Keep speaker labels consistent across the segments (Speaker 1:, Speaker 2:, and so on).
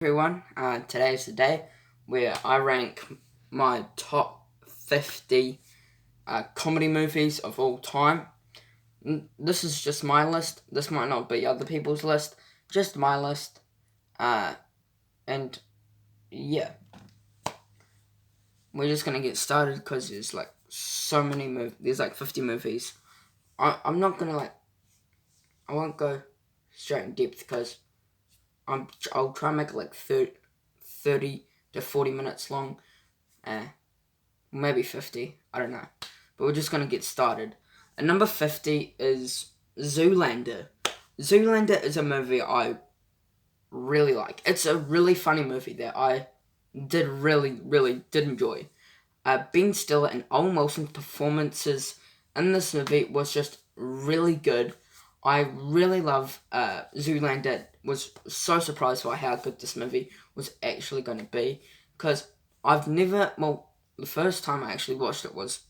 Speaker 1: Everyone. Today is the day where I rank my top 50 comedy movies of all time. This is just my list. This might not be other people's list. Just my list. And yeah, we're just gonna get started because there's like so many movies. There's like 50 movies. I'm not gonna I won't go straight in depth because I'll try and make it like 30 to 40 minutes long. Maybe 50. I don't know. But we're just going to get started. And number 50 is Zoolander. Zoolander is a movie I really like. It's a really funny movie that I really did enjoy. Ben Stiller and Owen Wilson's performances in this movie was just really good. I really love Zoolander. Was so surprised by how good this movie was actually going to be, because the first time I actually watched it was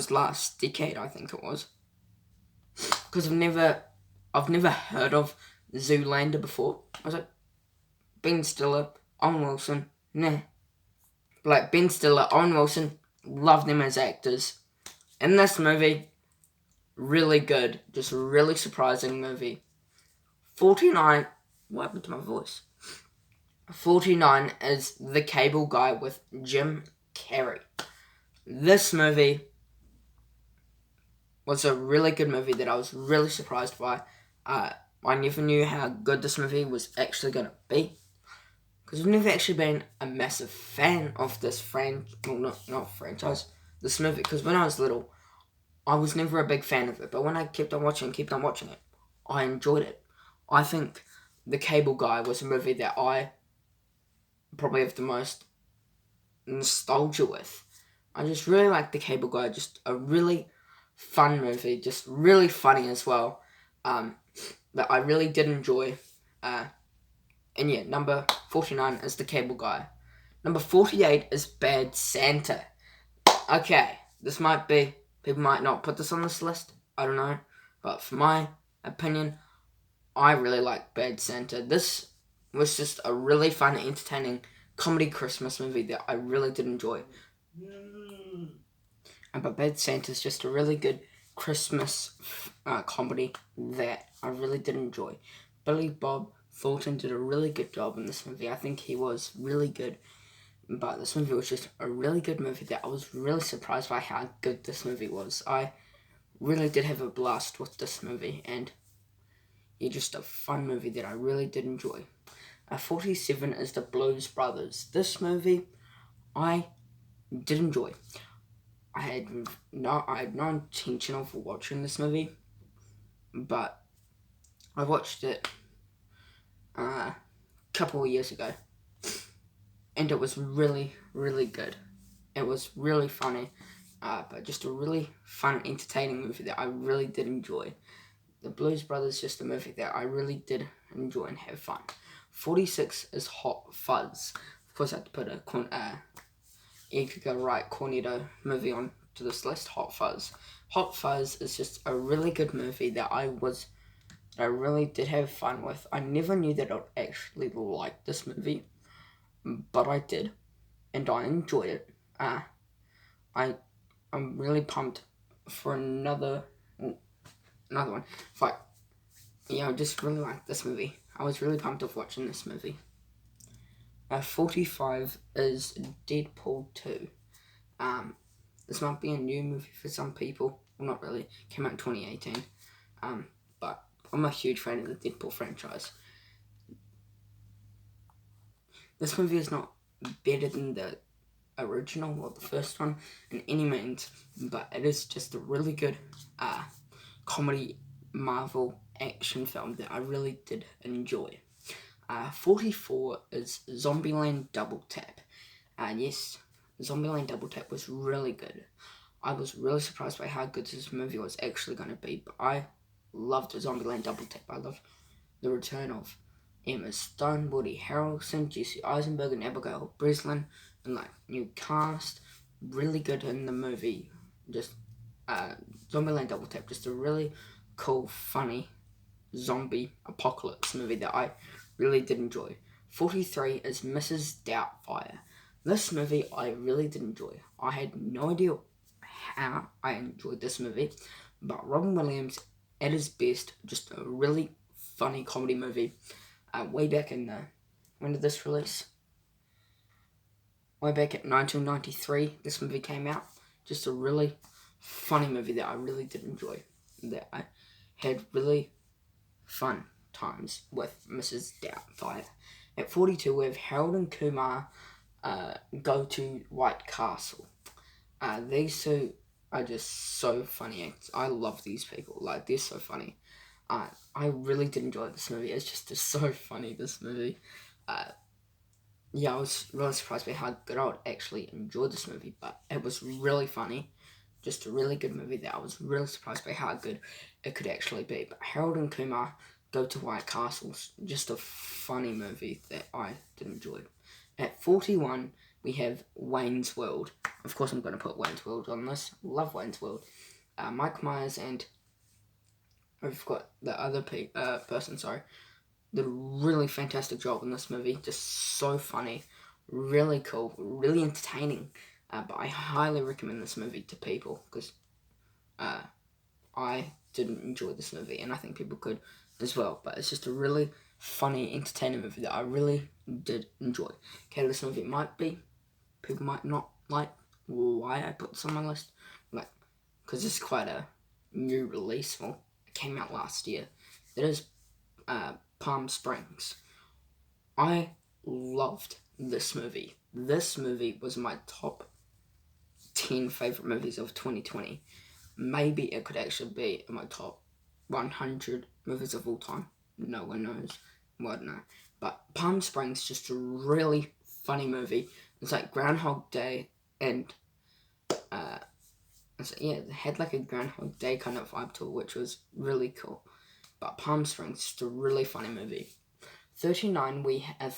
Speaker 1: last decade, I think it was, because I've never heard of Zoolander before. I was like, Ben Stiller, Owen Wilson, nah. Like, Ben Stiller, Owen Wilson, love them as actors. In this movie, really good, just a really surprising movie. 49, what happened to my voice? 49 is The Cable Guy with Jim Carrey. This movie was a really good movie that I was really surprised by. I never knew how good this movie was actually going to be, because I've never actually been a massive fan of this not franchise, this movie, because when I was little, I was never a big fan of it, but when I kept on watching it, I enjoyed it. I think The Cable Guy was a movie that I probably have the most nostalgia with. I just really like The Cable Guy, just a really fun movie, just really funny as well, that I really did enjoy. And yeah, number 49 is The Cable Guy. Number 48 is Bad Santa. Okay, people might not put this on this list, I don't know, but for my opinion, I really like Bad Santa. This was just a really fun, entertaining comedy Christmas movie that I really did enjoy. But Bad Santa is just a really good Christmas comedy that I really did enjoy. Billy Bob Thornton did a really good job in this movie. I think he was really good. But this movie was just a really good movie that I was really surprised by how good this movie was. I really did have a blast with this movie, and it's just a fun movie that I really did enjoy. 47 is The Blues Brothers. This movie I did enjoy. I had no intention of watching this movie, but I watched it a couple of years ago, and it was really good. It was really funny, but just a really fun, entertaining movie that I really did enjoy. The Blues Brothers is just a movie that I really did enjoy and have fun. 46 is Hot Fuzz. Of course, I had to put a Edgar Wright Cornetto movie on to this list, Hot Fuzz. Hot Fuzz is just a really good movie that I really did have fun with. I never knew that I'd actually like this movie, but I did, and I enjoyed it. I'm really pumped for another one. I just really like this movie. I was really pumped of watching this movie. 45 is Deadpool 2. This might be a new movie for some people. Well, not really. Came out in 2018. But I'm a huge fan of the Deadpool franchise. This movie is not better than the original or the first one in any means, but it is just a really good comedy Marvel action film that I really did enjoy. 44 is Zombieland Double Tap. Yes, Zombieland Double Tap was really good. I was really surprised by how good this movie was actually going to be, but I loved Zombieland Double Tap. I loved the return of Emma Stone, Woody Harrelson, Jesse Eisenberg, and Abigail Breslin, and new cast. Really good in the movie. Just Zombieland Double Tap, just a really cool, funny zombie apocalypse movie that I really did enjoy. 43 is Mrs. Doubtfire. This movie I really did enjoy. I had no idea how I enjoyed this movie, but Robin Williams at his best, just a really funny comedy movie. Way back in when did this release? Way back at 1993, this movie came out. Just a really funny movie that I really did enjoy. That I had really fun times with Mrs. Doubtfire. At 42, we have Harold and Kumar go to White Castle. These two are just so funny. I love these people. Like, they're so funny. I really did enjoy this movie. It's just so funny, this movie. Yeah, I was really surprised by how good I would actually enjoy this movie, but it was really funny. Just a really good movie that I was really surprised by how good it could actually be. But Harold and Kumar Go to White Castle's just a funny movie that I did enjoy. At 41, we have Wayne's World. Of course, I'm going to put Wayne's World on this. Love Wayne's World. Mike Myers and I've got the other person, did a really fantastic job in this movie. Just so funny, really cool, really entertaining. But I highly recommend this movie to people because I didn't enjoy this movie and I think people could as well. But it's just a really funny, entertaining movie that I really did enjoy. Okay, this movie people might not like why I put this on my list, like, because it's quite a new release. Well, it came out last year. It is Palm Springs. I loved this movie. This movie was my top 10 favourite movies of 2020. Maybe it could actually be in my top 100 movies of all time. No one knows. Well, I don't know. But Palm Springs is just a really funny movie. It's like Groundhog Day and it had like a Groundhog Day kind of vibe to it, which was really cool. But Palm Springs is just a really funny movie. 39 we have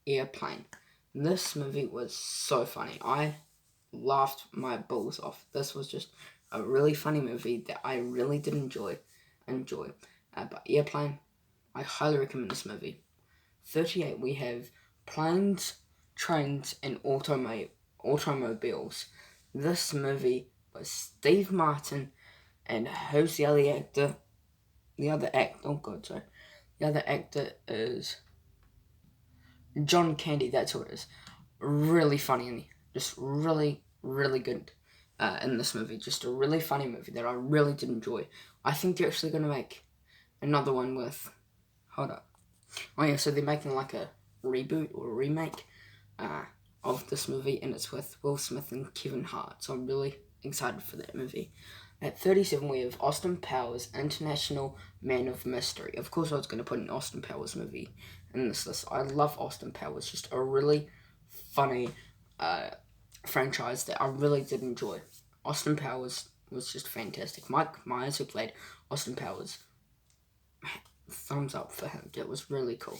Speaker 1: Airplane. This movie was so funny. I laughed my balls off. This was just a really funny movie that I really did enjoy. But Airplane, I highly recommend this movie. 38 we have Planes, Trains and Automobiles. This movie was Steve Martin and who's the other actor? The other actor is John Candy. That's who it is. Really funny and just really, really good in this movie. Just a really funny movie that I really did enjoy. I think they're actually going to make another one with... Hold up. Oh yeah, so they're making like a reboot or a remake of this movie, and it's with Will Smith and Kevin Hart. So I'm really excited for that movie. At 37, we have Austin Powers, International Man of Mystery. Of course, I was going to put an Austin Powers movie in this list. I love Austin Powers. Just a really funny franchise that I really did enjoy. Austin Powers was just fantastic. Mike Myers, who played Austin Powers, thumbs up for him. That was really cool.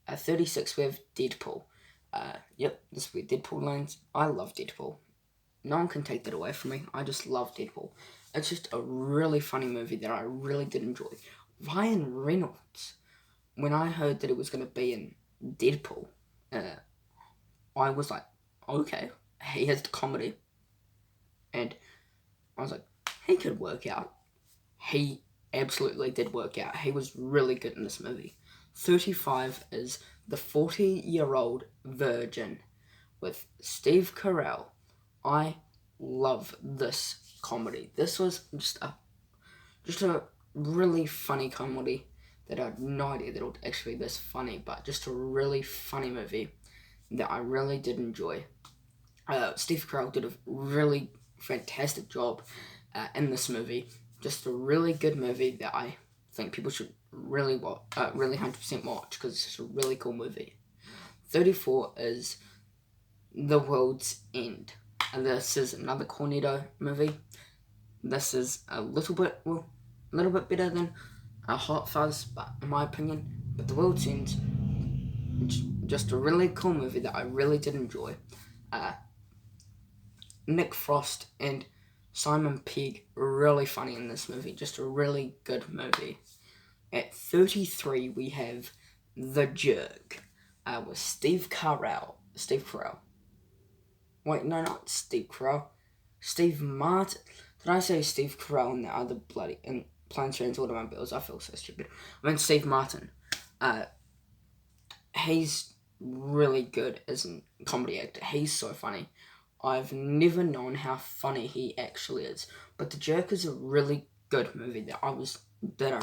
Speaker 1: At 36, we have Deadpool. This is where Deadpool lands. I love Deadpool. No one can take that away from me. I just love Deadpool. It's just a really funny movie that I really did enjoy. Ryan Reynolds, when I heard that it was going to be in Deadpool, I was like, okay, he has the comedy. And I was like, he could work out. He absolutely did work out. He was really good in this movie. 35 is The 40-Year-Old Virgin with Steve Carell. I love this comedy. This was just a really funny comedy that I had no idea that it would actually be this funny, but just a really funny movie that I really did enjoy. Steve Carell did a really fantastic job in this movie. Just a really good movie that I think people should really 100% watch because it's just a really cool movie. 34 is The World's End. And this is another Cornetto movie. This is a little bit better than Hot Fuzz, but in my opinion. But The World's End, just a really cool movie that I really did enjoy. Nick Frost and Simon Pegg, really funny in this movie. Just a really good movie. At 33, we have The Jerk with Steve Carell. Wait, no, not Steve Carell. Steve Martin. Did I say Steve Carell and the other bloody... and Planes, Trains, Automobiles? I feel so stupid. I mean, Steve Martin. He's really good as a comedy actor. He's so funny. I've never known how funny he actually is. But The Jerk is a really good movie that I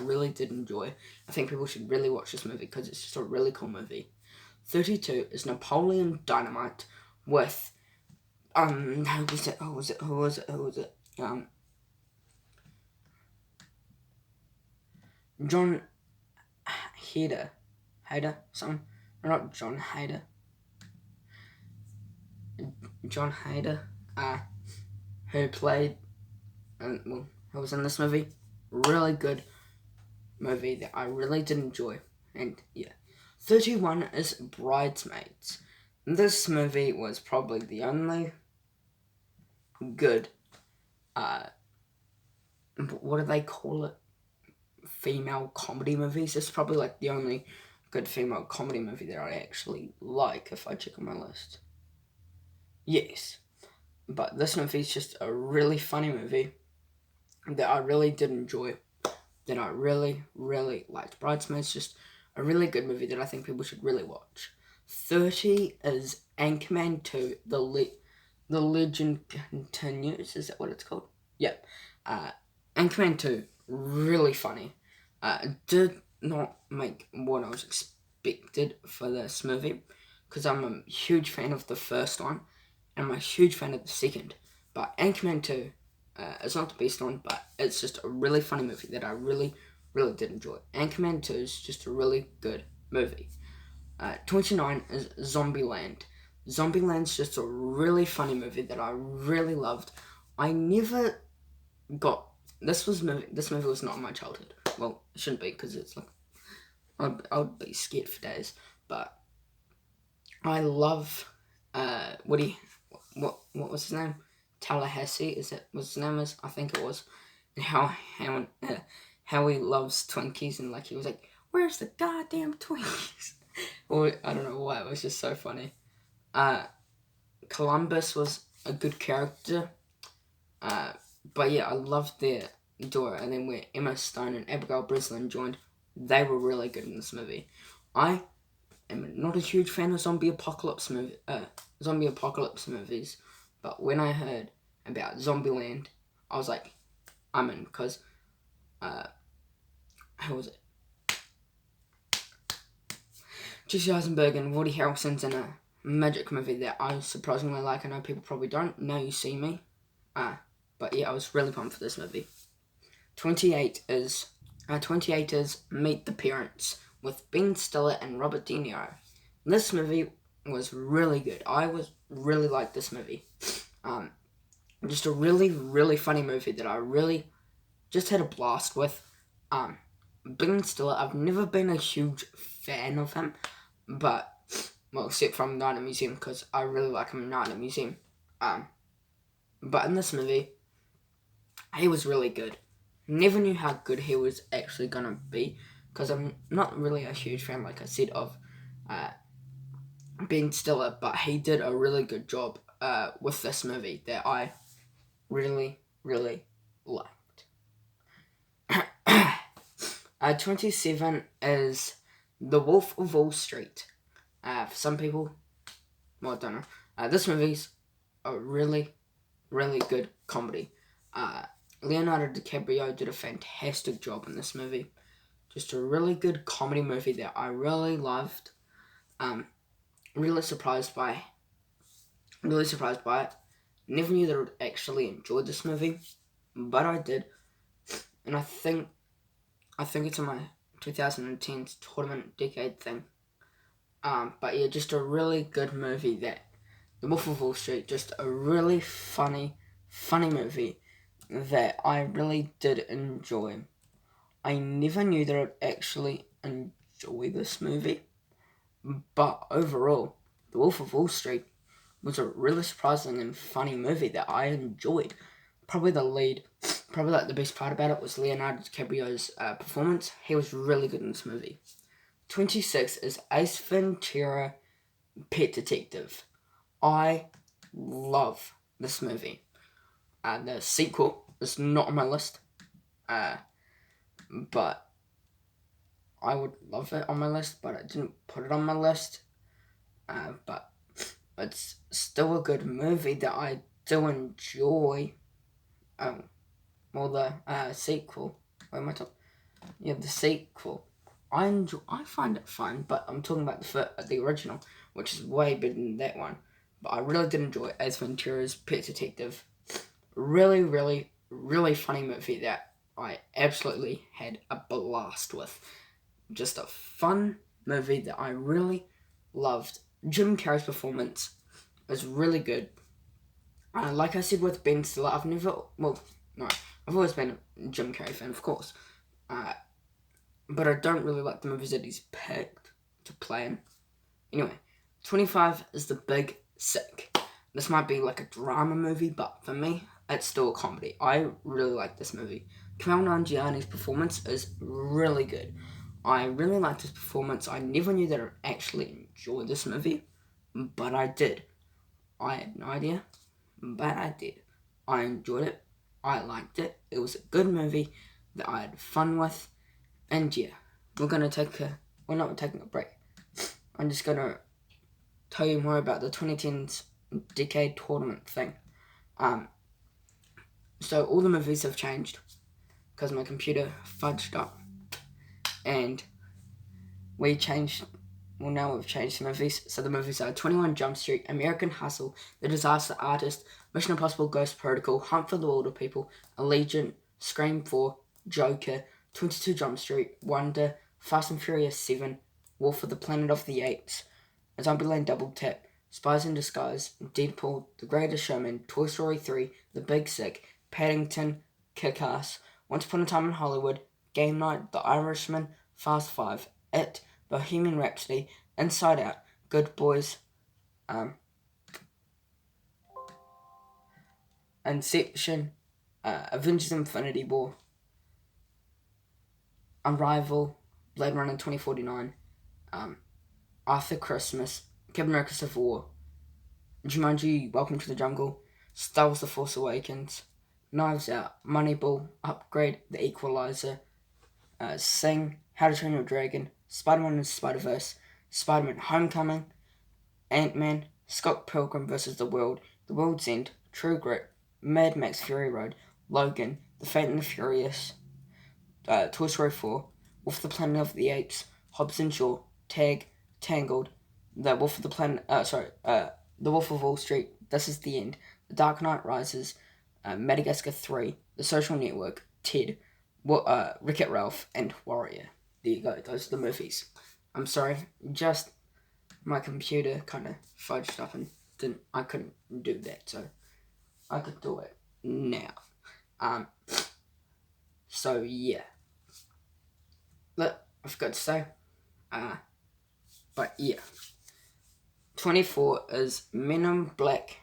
Speaker 1: really did enjoy. I think people should really watch this movie because it's just a really cool movie. 32 is Napoleon Dynamite with who was it? John Hader, something. Not John Hader. John Hader, who played, who was in this movie. Really good movie that I really did enjoy. And yeah. 31 is Bridesmaids. This movie was probably the only good, what do they call it? Female comedy movies. It's probably like the only good female comedy movie that I actually like if I check on my list. Yes. But this movie is just a really funny movie that I really did enjoy. That I really, really liked. Bridesmaids, just a really good movie that I think people should really watch. 30 is Anchorman 2, The Legend Continues. Is that what it's called? Yeah. Anchorman 2, really funny. Did not make what I was expected for this movie, because I'm a huge fan of the first one, and I'm a huge fan of the second. But Anchorman 2, it's not the best one, but it's just a really funny movie that I really, really did enjoy. Anchorman 2 is just a really good movie. 29 is Zombieland. Zombieland's just a really funny movie that I really loved. I never got... This movie was not in my childhood. Well, it shouldn't be, because it's like... I would be scared for days. But I love... what was his name? Tallahassee, is that what his name is? I think it was. And how he loves Twinkies, and like he was like, "Where's the goddamn Twinkies?" Or I don't know why, it was just so funny. Columbus was a good character. But yeah, I loved their duo, and then where Emma Stone and Abigail Breslin joined, they were really good in this movie. I am not a huge fan of zombie apocalypse movies, but when I heard about Zombieland, I was like, I'm in, because, who was it? Jesse Eisenberg and Woody Harrelson's in a magic movie that I surprisingly like. I know people probably don't. Now You See Me. But yeah, I was really pumped for this movie. 28 is Meet the Parents with Ben Stiller and Robert De Niro. This movie was really good. I really liked this movie. Just a really, really funny movie that I really just had a blast with. Ben Stiller, I've never been a huge fan of him, but, well, except from Night at the Museum, because I really like him in Night at the Museum. But in this movie, he was really good. Never knew how good he was actually gonna be, because I'm not really a huge fan, like I said, of Ben Stiller, but he did a really good job with this movie that I really, really liked. 27 is The Wolf of Wall Street. For some people, well, I don't know. This movie's a really, really good comedy. Leonardo DiCaprio did a fantastic job in this movie. Just a really good comedy movie that I really loved. Really surprised by it. Never knew that I would actually enjoy this movie, but I did. And I think it's in my 2010s tournament decade thing. But yeah, just a really good movie, that The Wolf of Wall Street, just a really funny movie that I really did enjoy. I never knew that I'd actually enjoy this movie, but overall, The Wolf of Wall Street was a really surprising and funny movie that I enjoyed. probably the lead, probably like the best part about it was Leonardo DiCaprio's performance. He was really good in this movie. 26 is Ace Ventura, Pet Detective. I love this movie. The sequel is not on my list, but I would love it on my list, but I didn't put it on my list. But it's still a good movie that I do enjoy. The sequel. Where am I talking? Yeah, the sequel. I find it fun, but I'm talking about the original, which is way better than that one. But I really did enjoy Ace Ventura's Pet Detective. Really, really, really funny movie that I absolutely had a blast with. Just a fun movie that I really loved. Jim Carrey's performance was really good. Like I said with Ben Stiller, I've always been a Jim Carrey fan, of course. But I don't really like the movies that he's picked to play in. Anyway, 25 is The Big Sick. This might be like a drama movie, but for me, it's still a comedy. I really like this movie. Kumail Nanjiani's performance is really good. I really liked his performance. I never knew that I'd actually enjoy this movie, but I did. I had no idea, but I did. I enjoyed it. I liked it. It was a good movie that I had fun with. And yeah, we're not taking a break. I'm just gonna tell you more about the 2010s decade tournament thing. So all the movies have changed because my computer fudged up, and now we've changed the movies. So the movies are 21 Jump Street, American Hustle, The Disaster Artist, Mission Impossible Ghost Protocol, Hunt for the Wilderpeople, Allegiant, Scream 4, Joker, 22 Jump Street, Wonder, Fast and Furious 7, War for the Planet of the Apes, Zombieland Double Tap, Spies in Disguise, Deadpool, The Greatest Showman, Toy Story 3, The Big Sick, Paddington, Kick-Ass, Once Upon a Time in Hollywood, Game Night, The Irishman, Fast 5, It, Bohemian Rhapsody, Inside Out, Good Boys, Inception, Avengers Infinity War, Arrival, Blade Runner 2049, Arthur Christmas, Captain America Civil War, Jumanji, Welcome to the Jungle, Star Wars The Force Awakens, Knives Out, Moneyball, Upgrade, The Equalizer, Sing, How to Train Your Dragon, Spider-Man and Spider-Verse, Spider-Man Homecoming, Ant-Man, Scott Pilgrim vs. The World's End, True Grit, Mad Max Fury Road, Logan, The Fate and the Furious, Toy Story 4, Wolf the Planet of the Apes, Hobbs and Shaw, Tag, Tangled, The Wolf of the Planet, The Wolf of Wall Street, This Is the End, The Dark Knight Rises, Madagascar 3, The Social Network, Ted, Wreck-It Ralph, and Warrior. There you go, those are the movies. I'm sorry, just my computer kind of fudged up and I couldn't do that, so I could do it now. So yeah. Look, I forgot to say, but yeah. 24 is Men in Black.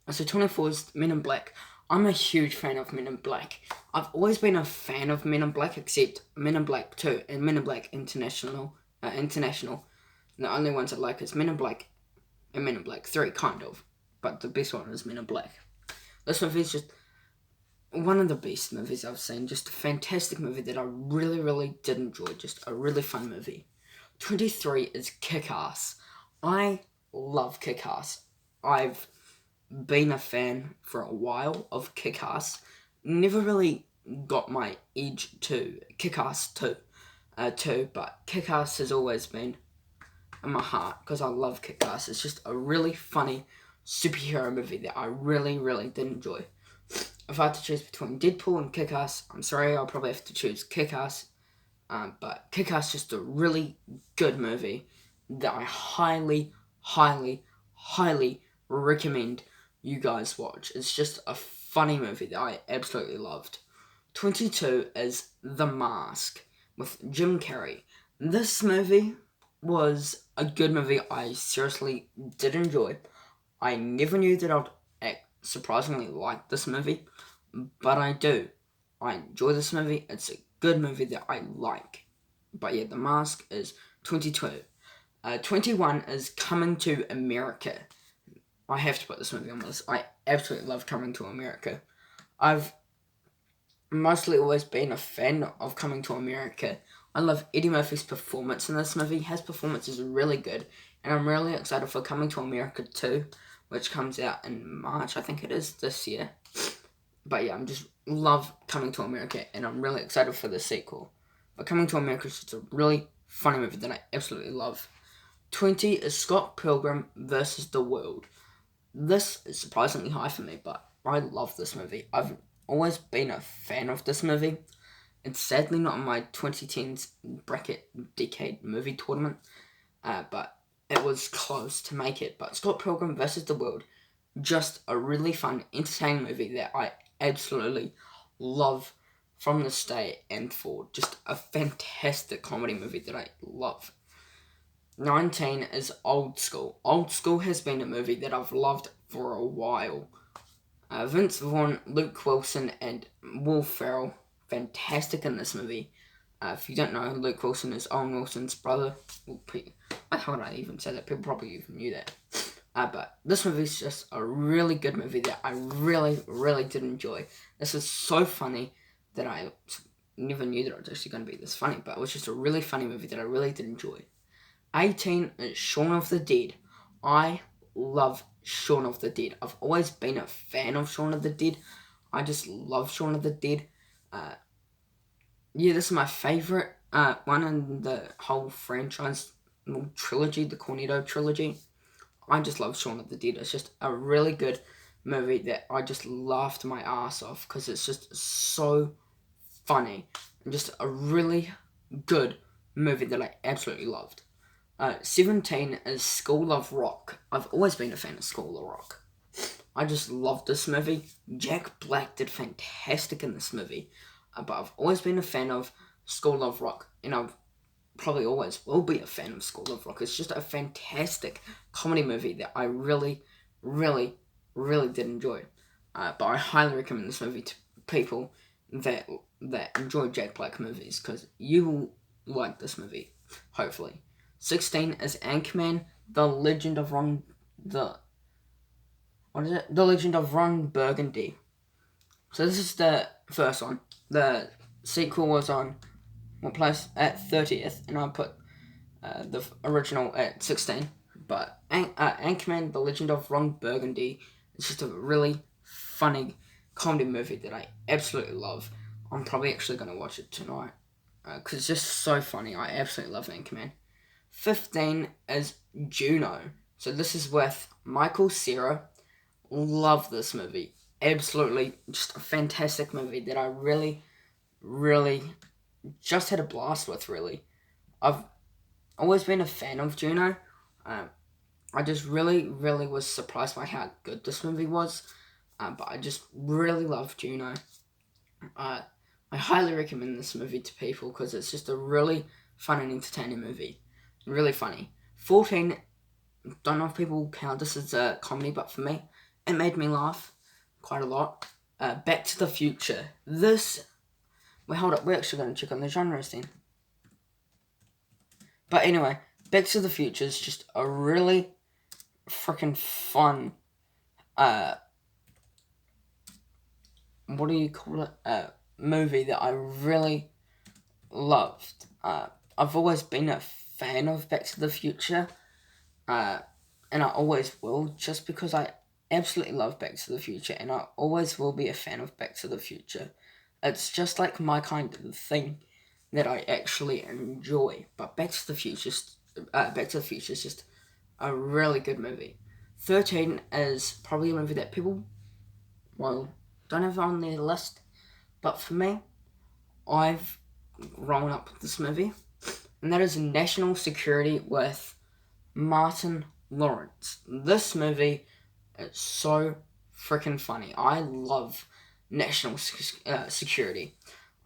Speaker 1: So 24 is Men in Black. I'm a huge fan of Men in Black. I've always been a fan of Men in Black, except Men in Black 2 and Men in Black International. The only ones I like is Men in Black and Men in Black 3, kind of. But the best one is Men in Black. This movie is just one of the best movies I've seen. Just a fantastic movie that I really, really did enjoy. Just a really fun movie. 23 is Kick-Ass. I love Kick-Ass. I've been a fan for a while of Kick-Ass. Never really got my edge to Kick-Ass 2, but Kick-Ass has always been in my heart because I love Kick-Ass. It's just a really funny superhero movie that I really, really did enjoy. If I had to choose between Deadpool and Kick-Ass, I'm sorry, I'll probably have to choose Kick-Ass. But Kick-Ass is just a really good movie that I highly, highly, highly recommend you guys watch. It's just a funny movie that I absolutely loved. 22 is The Mask with Jim Carrey. This movie was a good movie I seriously did enjoy. I never knew that I'd surprisingly like this movie, but I do. I enjoy this movie. It's a good movie that I like. But yeah, The Mask is 22. 21 is Coming to America. I have to put this movie on this. I absolutely love Coming to America. I've mostly always been a fan of Coming to America. I love Eddie Murphy's performance in this movie. His performance is really good, and I'm really excited for Coming to America 2, which comes out in March, I think it is, this year. But yeah, I'm just love Coming to America, and I'm really excited for the sequel. But Coming to America is just a really funny movie that I absolutely love. 20 is Scott Pilgrim versus the World. This is surprisingly high for me, but I love this movie. I've always been a fan of this movie. It's sadly not in my 2010s bracket decade movie tournament, but it was close to make it. But Scott Pilgrim vs. the World, just a really fun, entertaining movie that I absolutely love from the start and forward. Just a fantastic comedy movie that I love. 19 is Old School. Old School has been a movie that I've loved for a while. Vince Vaughn, Luke Wilson, and Will Ferrell, fantastic in this movie. If you don't know, Luke Wilson is Owen Wilson's brother. How would I even say that? People probably even knew that. But this movie is just a really good movie that I really, really did enjoy. This is so funny that I never knew that it was actually going to be this funny, but it was just a really funny movie that I really did enjoy. 18 is Shaun of the Dead. I love Shaun of the Dead. I've always been a fan of Shaun of the Dead. I just love Shaun of the Dead. This is my favourite one in the whole franchise trilogy, the Cornetto trilogy. I just love Shaun of the Dead. It's just a really good movie that I just laughed my ass off because it's just so funny and just a really good movie that I absolutely loved. 17 is School of Rock. I've always been a fan of School of Rock. I just love this movie. Jack Black did fantastic in this movie. But I've always been a fan of School of Rock. And I've probably always will be a fan of School of Rock. It's just a fantastic comedy movie that I really, really, really did enjoy. But I highly recommend this movie to people that enjoy Jack Black movies. Because you will like this movie. Hopefully. 16 is Anchorman, The Legend of Ron Burgundy. So this is the first one. The sequel was on what place? At 30th, and I put the original at 16. But Anchorman, The Legend of Ron Burgundy is just a really funny comedy movie that I absolutely love. I'm probably actually going to watch it tonight because it's just so funny. I absolutely love Anchorman. 15 is Juno. So this is with Michael Cera. Love this movie. Absolutely just a fantastic movie that I really, really just had a blast with, really. I've always been a fan of Juno. I just really, really was surprised by how good this movie was. But I just really love Juno. I highly recommend this movie to people because it's just a really fun and entertaining movie. Really funny. 14, don't know if people count this as a comedy, but for me, it made me laugh quite a lot. Back to the Future. Hold up, we're actually going to check on the genres then. But anyway, Back to the Future is just a really freaking fun, movie that I really loved. I've always been a fan of Back to the Future, and I always will, just because I absolutely love Back to the Future, and I always will be a fan of Back to the Future. It's just like my kind of thing that I actually enjoy. But Back to the Future is just a really good movie. 13 is probably a movie that people, don't have on their list, but for me, I've grown up with this movie, and that is National Security with Martin Lawrence. This movie is so freaking funny. I love National Security.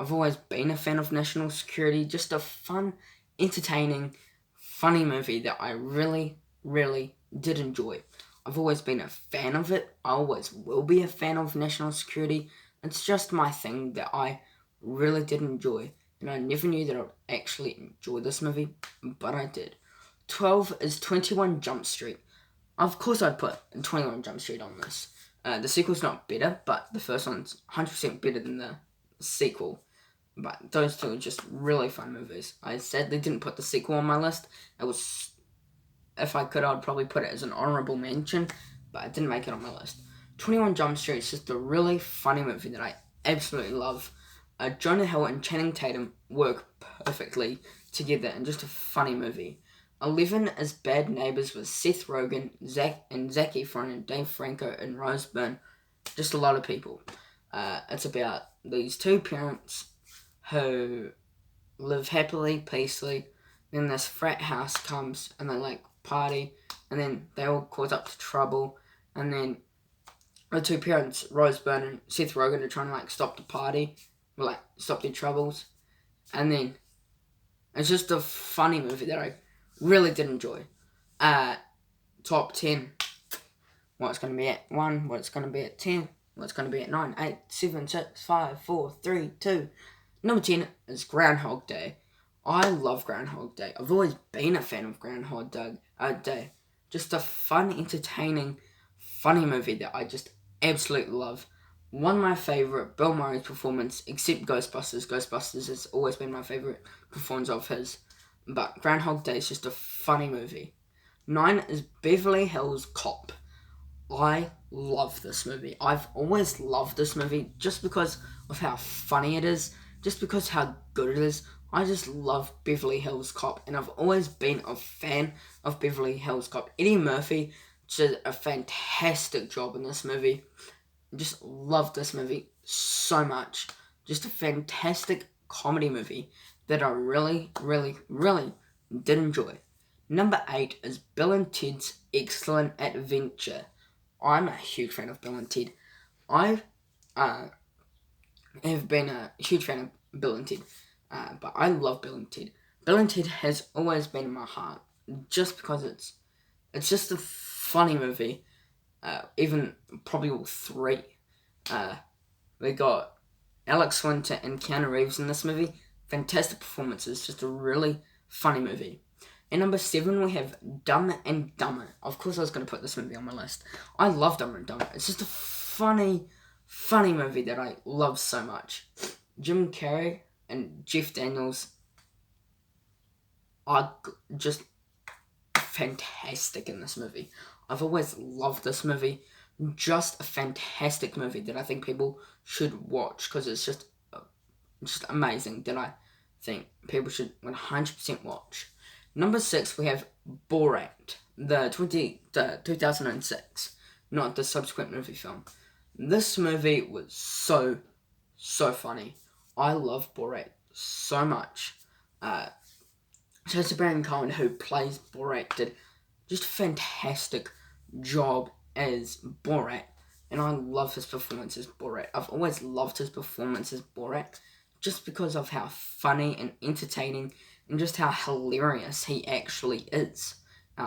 Speaker 1: I've always been a fan of National Security. Just a fun, entertaining, funny movie that I really, really did enjoy. I've always been a fan of it. I always will be a fan of national security. It's just my thing that I really did enjoy. And I never knew that I'd actually enjoy this movie, but I did. 12 is 21 Jump Street. Of course I'd put 21 Jump Street on this. The sequel's not better, but the first one's 100% better than the sequel. But those two are just really fun movies. I sadly didn't put the sequel on my list. It was, if I could, I'd probably put it as an honourable mention, but I didn't make it on my list. 21 Jump Street is just a really funny movie that I absolutely love. Jonah Hill and Channing Tatum work perfectly together in just a funny movie. 11 is Bad Neighbours with Seth Rogen, Zac Efron, and Dave Franco and Rose Byrne. Just a lot of people. It's about these two parents who live happily, peacefully. Then this frat house comes and they party, and then they all cause up to trouble. And then the two parents, Rose Byrne and Seth Rogen, are trying to stop the party, stop their troubles. And then it's just a funny movie that I really did enjoy. Top 10. What it's going to be at 1, what it's going to be at 10, what it's going to be at 9, 8, 7, 6, 5, 4, 3, 2. Number 10 is Groundhog Day. I love Groundhog Day. I've always been a fan of Groundhog Day. Just a fun, entertaining, funny movie that I just absolutely love. One of my favourite Bill Murray's performance, except Ghostbusters. Ghostbusters has always been my favourite performance of his. But Groundhog Day is just a funny movie. 9 is Beverly Hills Cop. I love this movie. I've always loved this movie just because of how funny it is, just because how good it is. I just love Beverly Hills Cop, and I've always been a fan of Beverly Hills Cop. Eddie Murphy did a fantastic job in this movie. Just love this movie so much. Just a fantastic comedy movie that I really, really, really did enjoy. Number 8 is Bill and Ted's Excellent Adventure. I'm a huge fan of Bill and Ted. I have been a huge fan of Bill and Ted, but I love Bill and Ted. Bill and Ted has always been in my heart, just because it's just a funny movie. Even probably all 3. We got Alex Winter and Keanu Reeves in this movie. Fantastic performances, just a really funny movie. And number 7, we have Dumb and Dumber. Of course I was going to put this movie on my list. I love Dumb and Dumber. It's just a funny movie that I love so much. Jim Carrey and Jeff Daniels are just fantastic in this movie. I've always loved this movie. Just a fantastic movie that I think people should watch, because it's just amazing, that I think people should 100% watch. Number 6, we have Borat, the 2006, not the subsequent movie film. This movie was so funny. I love Borat so much. Sacha Baron Cohen, who plays Borat, did just a fantastic job as Borat, and I love his performance as Borat. I've always loved his performance as Borat, just because of how funny and entertaining and just how hilarious he actually is.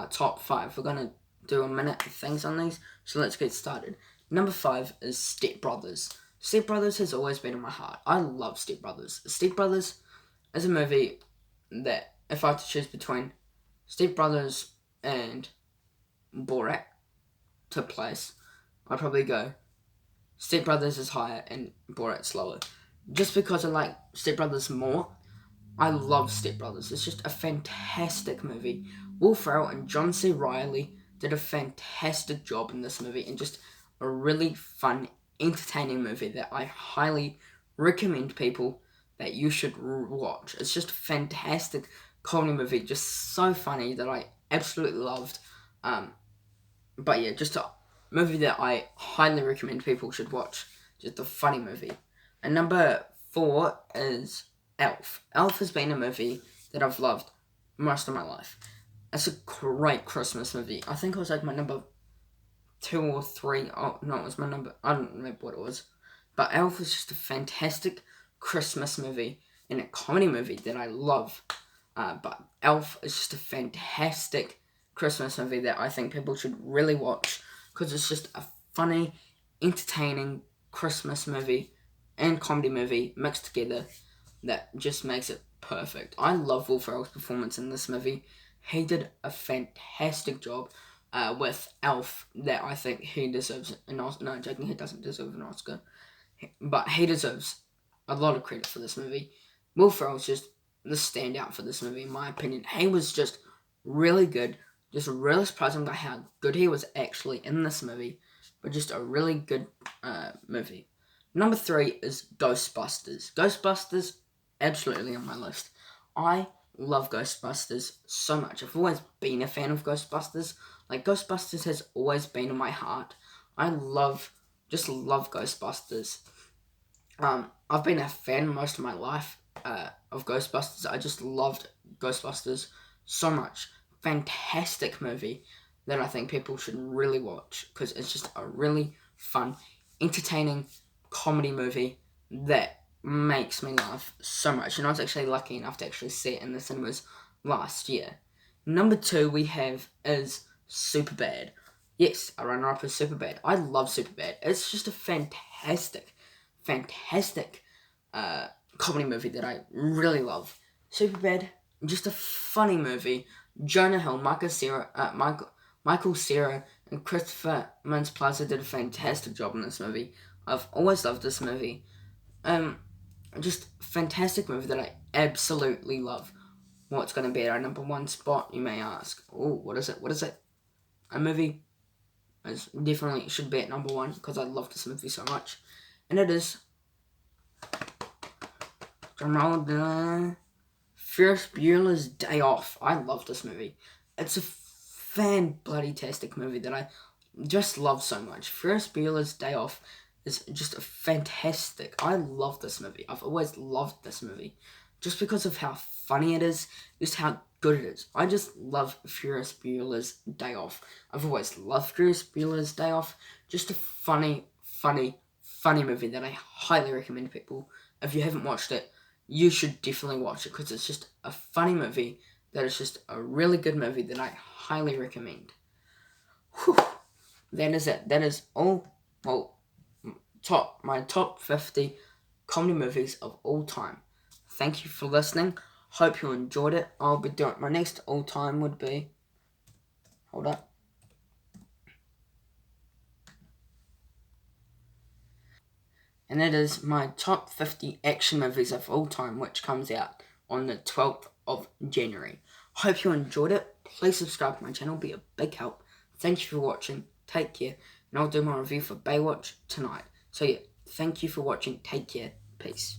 Speaker 1: Top 5. We're going to do a minute of things on these, so let's get started. Number 5 is Step Brothers. Step Brothers has always been in my heart. I love Step Brothers. Step Brothers is a movie that, if I had to choose between Step Brothers and Borat to place, I'd probably go Step Brothers is higher and Borat's lower. Just because I like Step Brothers more, I love Step Brothers. It's just a fantastic movie. Will Ferrell and John C. Reilly did a fantastic job in this movie, and just a really fun, entertaining movie that I highly recommend people that you should watch. It's just a fantastic comedy movie, just so funny that I absolutely loved. But yeah, just a movie that I highly recommend people should watch. Just a funny movie. And number 4 is Elf. Elf has been a movie that I've loved most of my life. It's a great Christmas movie. I think it was my number 2 or 3. Oh, no, it was my number... I don't remember what it was. But Elf is just a fantastic Christmas movie and a comedy movie that I love. But Elf is just a fantastic Christmas movie that I think people should really watch. because it's just a funny, entertaining Christmas movie and comedy movie mixed together that just makes it perfect. I love Will Ferrell's performance in this movie. He did a fantastic job with Elf that I think he deserves an Oscar. No, joking, he doesn't deserve an Oscar. But he deserves a lot of credit for this movie. Will Ferrell's just the standout for this movie, in my opinion. He was just really good. Just really surprising by how good he was actually in this movie. But just a really good movie. Number 3 is Ghostbusters. Ghostbusters, absolutely on my list. I love Ghostbusters so much. I've always been a fan of Ghostbusters. Like, Ghostbusters has always been in my heart. I just love Ghostbusters. I've been a fan most of my life of Ghostbusters. I just loved Ghostbusters so much. Fantastic movie that I think people should really watch because it's just a really fun, entertaining comedy movie that makes me laugh so much. And I was actually lucky enough to actually see it in the cinemas last year. Number 2 we have is Superbad. Yes, a runner-up is Superbad. I love Superbad. It's just a fantastic comedy movie that I really love. Superbad, just a funny movie. Jonah Hill, Michael Cera, and Christopher Mintz-Plasse did a fantastic job in this movie. I've always loved this movie. Just fantastic movie that I absolutely love. What's going to be at our number 1 spot, you may ask? Oh, what is it? A movie is definitely should be at number 1 because I love this movie so much. And it is Ferris Bueller's Day Off. I love this movie. It's a fan-bloody-tastic movie that I just love so much. Ferris Bueller's Day Off is just a fantastic. I love this movie. I've always loved this movie. Just because of how funny it is, just how good it is. I just love Ferris Bueller's Day Off. I've always loved Ferris Bueller's Day Off. Just a funny movie that I highly recommend people. If you haven't watched it, you should definitely watch it because it's just a funny movie that is just a really good movie that I highly recommend. Whew. That is it. That is all. Well, my top 50 comedy movies of all time. Thank you for listening. Hope you enjoyed it. I'll be doing my next all time would be. Hold up. And it is my top 50 action movies of all time, which comes out on the 12th of January. Hope you enjoyed it. Please subscribe to my channel, be a big help. Thank you for watching. Take care. And I'll do my review for Baywatch tonight. So yeah, thank you for watching. Take care. Peace.